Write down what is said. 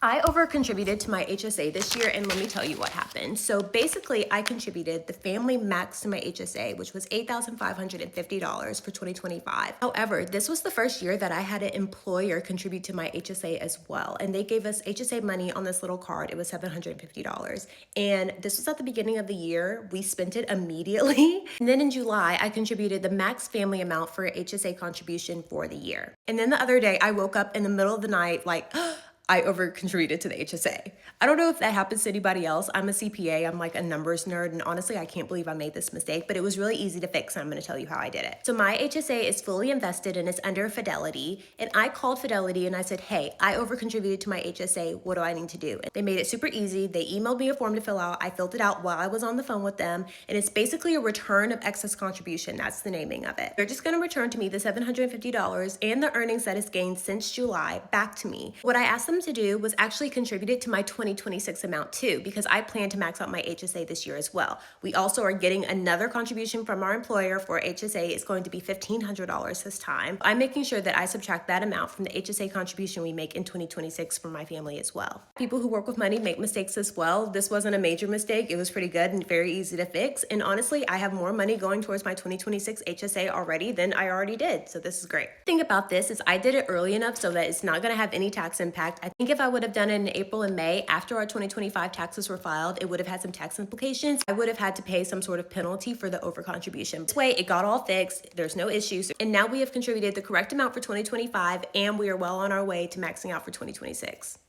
I over-contributed to my HSA this year, and let me tell you what happened. So basically, I contributed the family max to my HSA, which was $8,550 for 2025. However, this was the first year that I had an employer contribute to my HSA as well, and they gave us HSA money on this little card. It was $750, and this was at the beginning of the year. We spent it immediately, and then in July, I contributed the max family amount for HSA contribution for the year. And then the other day, I woke up in the middle of the night like, I over contributed to the HSA. I don't know if that happens to anybody else. I'm a CPA, I'm like a numbers nerd, and honestly, I can't believe I made this mistake, but it was really easy to fix, and I'm gonna tell you how I did it. So my HSA is fully invested and it's under Fidelity, and I called Fidelity and I said, hey, I over contributed to my HSA, what do I need to do? And they made it super easy. They emailed me a form to fill out. I filled it out while I was on the phone with them, and it's basically a return of excess contribution. That's the naming of it. They're just gonna return to me the $750 and the earnings that is gained since July back to me. What I asked them to do was actually contribute it to my 2026 amount too, because I plan to max out my HSA this year as well. We also are getting another contribution from our employer for HSA. It's going to be $1,500 this time. I'm making sure that I subtract that amount from the HSA contribution we make in 2026 for my family as well. People who work with money make mistakes as well. This wasn't a major mistake. It was pretty good and very easy to fix. And honestly, I have more money going towards my 2026 HSA already than I already did. So this is great. The thing about this is I did it early enough so that it's not going to have any tax impact. I think if I would have done it in April and May after our 2025 taxes were filed, it would have had some tax implications. I would have had to pay some sort of penalty for the overcontribution. This way, it got all fixed. There's no issues. And now we have contributed the correct amount for 2025, and we are well on our way to maxing out for 2026.